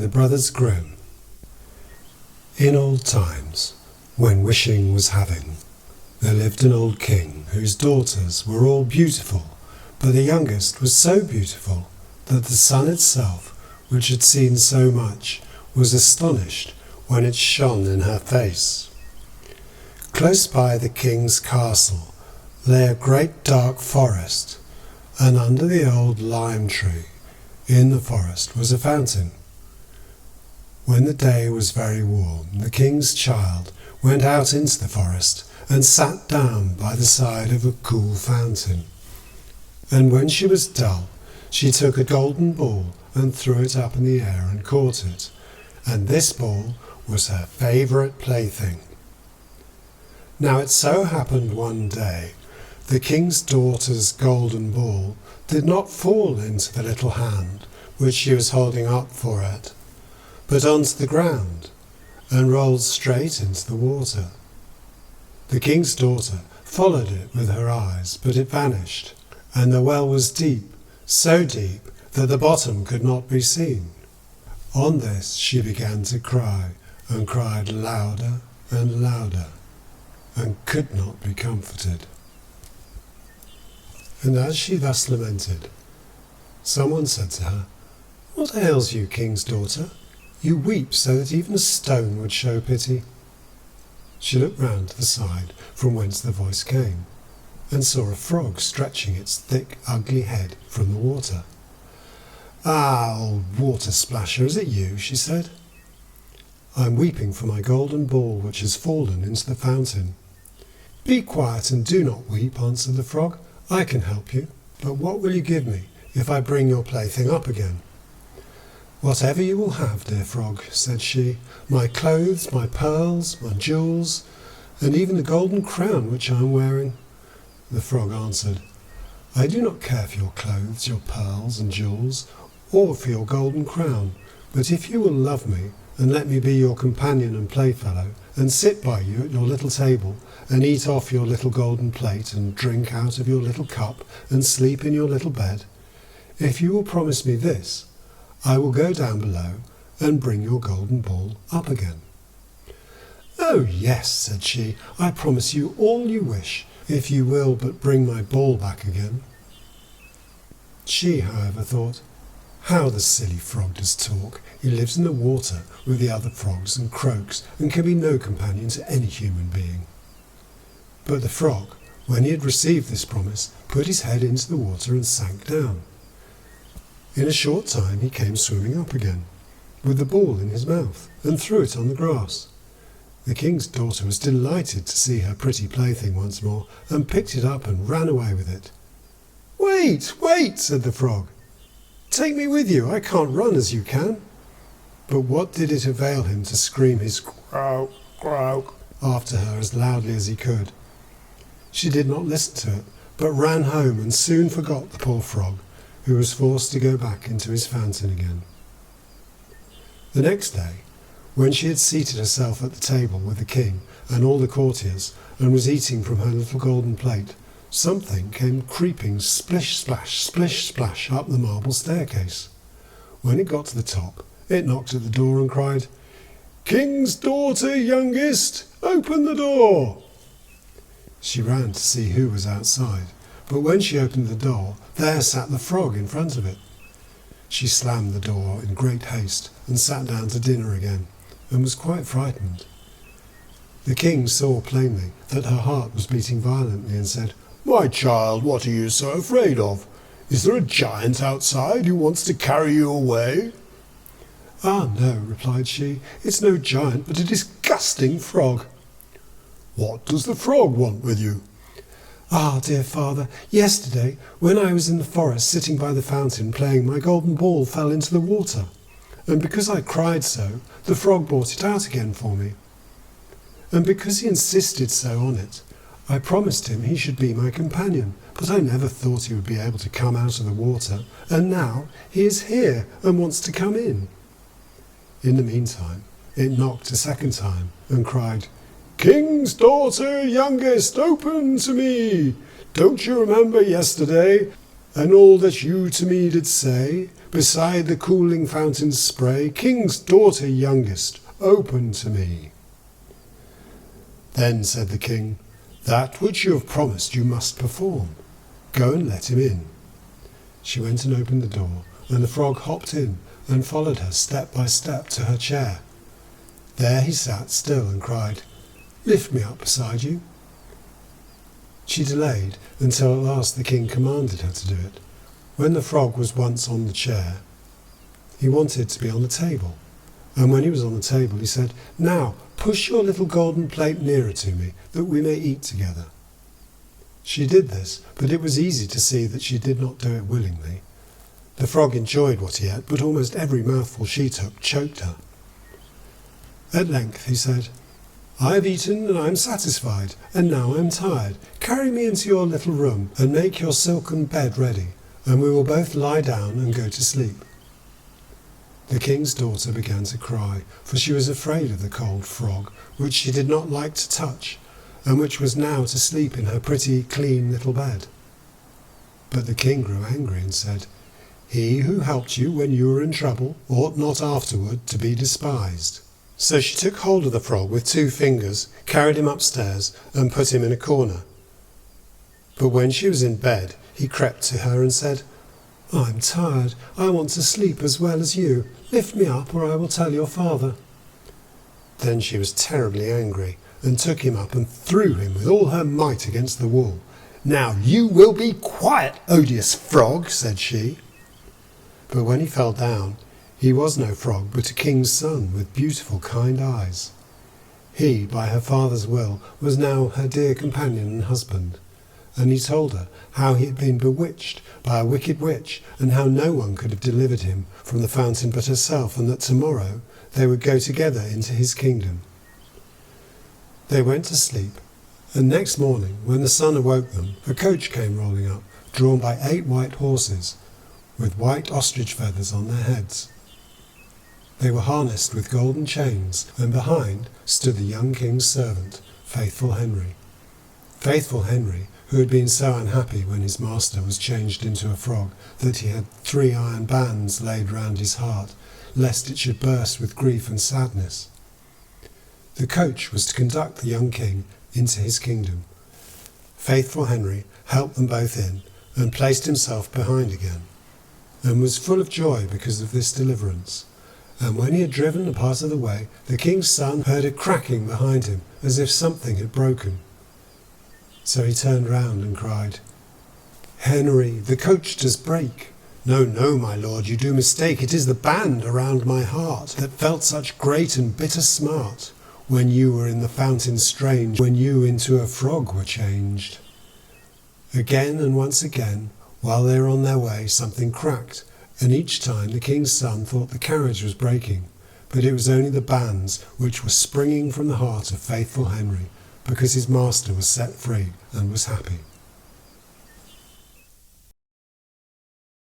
the Brothers Grimm. In old times, when wishing was having, there lived an old king whose daughters were all beautiful, but the youngest was so beautiful that the sun itself, which had seen so much, was astonished when it shone in her face. Close by the king's castle lay a great dark forest, and under the old lime tree in the forest was a fountain. When the day was very warm, the king's child went out into the forest and sat down by the side of a cool fountain. And when she was dull, she took a golden ball and threw it up in the air and caught it, and this ball was her favourite plaything. Now it so happened one day, the king's daughter's golden ball did not fall into the little hand which she was holding up for it, but onto the ground, and rolled straight into the water. The king's daughter followed it with her eyes, but it vanished, and the well was deep, so deep that the bottom could not be seen. On this she began to cry, and cried louder and louder, and could not be comforted. And as she thus lamented, someone said to her, "What ails you, king's daughter? You weep so that even a stone would show pity." She looked round to the side from whence the voice came, and saw a frog stretching its thick, ugly head from the water. "Ah, old water splasher, is it you?" she said. "I am weeping for my golden ball which has fallen into the fountain." "Be quiet and do not weep," answered the frog. "I can help you, but what will you give me if I bring your plaything up again?" "Whatever you will have, dear frog," said she, "my clothes, my pearls, my jewels, and even the golden crown which I am wearing." The frog answered, "I do not care for your clothes, your pearls and jewels, or for your golden crown, but if you will love me and let me be your companion and playfellow, and sit by you at your little table, and eat off your little golden plate, and drink out of your little cup, and sleep in your little bed, if you will promise me this, I will go down below and bring your golden ball up again." "Oh yes," said she, "I promise you all you wish, if you will but bring my ball back again." She, however, thought, "How the silly frog does talk! He lives in the water with the other frogs and croaks, and can be no companion to any human being." But the frog, when he had received this promise, put his head into the water and sank down. In a short time he came swimming up again, with the ball in his mouth, and threw it on the grass. The king's daughter was delighted to see her pretty plaything once more, and picked it up and ran away with it. "Wait, wait," said the frog. "Take me with you, I can't run as you can." But what did it avail him to scream his "croak, croak" after her as loudly as he could? She did not listen to it, but ran home and soon forgot the poor frog, who was forced to go back into his fountain again. The next day, when she had seated herself at the table with the king and all the courtiers, and was eating from her little golden plate, something came creeping splish splash up the marble staircase. When it got to the top, it knocked at the door and cried, "King's daughter, youngest, open the door." She ran to see who was outside, but when she opened the door, there sat the frog in front of it. She slammed the door in great haste and sat down to dinner again, and was quite frightened. The king saw plainly that her heart was beating violently, and said, "My child, what are you so afraid of? Is there a giant outside who wants to carry you away?" "Ah, no," replied she, "it's no giant, but a disgusting frog." "What does the frog want with you?" "Ah, dear father, yesterday, when I was in the forest sitting by the fountain playing, my golden ball fell into the water, and because I cried so, the frog brought it out again for me. And because he insisted so on it, I promised him he should be my companion, but I never thought he would be able to come out of the water, and now he is here and wants to come in." In the meantime, it knocked a second time and cried, "King's daughter, youngest, open to me. Don't you remember yesterday and all that you to me did say, beside the cooling fountain's spray, king's daughter youngest, open to me. Then said the king, that which you have promised you must perform. Go and let him in. She went and opened the door, and the frog hopped in and followed her step by step to her chair. There he sat still and cried, lift me up beside you. She delayed until at last the king commanded her to do it. When the frog was once on the chair, he wanted to be on the table. And when he was on the table, he said, now push your little golden plate nearer to me, that we may eat together. She did this, but it was easy to see that she did not do it willingly. The frog enjoyed what he ate, but almost every mouthful she took choked her. At length he said, I have eaten and I am satisfied, and now I am tired. Carry me into your little room and make your silken bed ready, and we will both lie down and go to sleep. The king's daughter began to cry, for she was afraid of the cold frog, which she did not like to touch, and which was now to sleep in her pretty, clean little bed. But the king grew angry and said, he who helped you when you were in trouble ought not afterward to be despised. So she took hold of the frog with 2 fingers, carried him upstairs, and put him in a corner. But when she was in bed, he crept to her and said, I'm tired. I want to sleep as well as you. Lift me up, or I will tell your father. Then she was terribly angry, and took him up and threw him with all her might against the wall. Now you will be quiet, odious frog, said she. But when he fell down, he was no frog, but a king's son with beautiful, kind eyes. He, by her father's will, was now her dear companion and husband. And he told her how he had been bewitched by a wicked witch, and how no one could have delivered him from the fountain but herself, and that tomorrow they would go together into his kingdom. They went to sleep, and next morning, when the sun awoke them, a coach came rolling up, drawn by 8 white horses, with white ostrich feathers on their heads. They were harnessed with golden chains, and behind stood the young king's servant, Faithful Henry. Faithful Henry, who had been so unhappy when his master was changed into a frog that he had 3 iron bands laid round his heart, lest it should burst with grief and sadness. The coach was to conduct the young king into his kingdom. Faithful Henry helped them both in, and placed himself behind again, and was full of joy because of this deliverance. And when he had driven a part of the way, the king's son heard a cracking behind him, as if something had broken. So he turned round and cried, Henry, the coach does break. No, no, my lord, you do mistake. It is the band around my heart that felt such great and bitter smart when you were in the fountain strange, when you into a frog were changed. Again and once again, while they were on their way, something cracked, and each time the king's son thought the carriage was breaking, but it was only the bands which were springing from the heart of Faithful Henry, because his master was set free and was happy.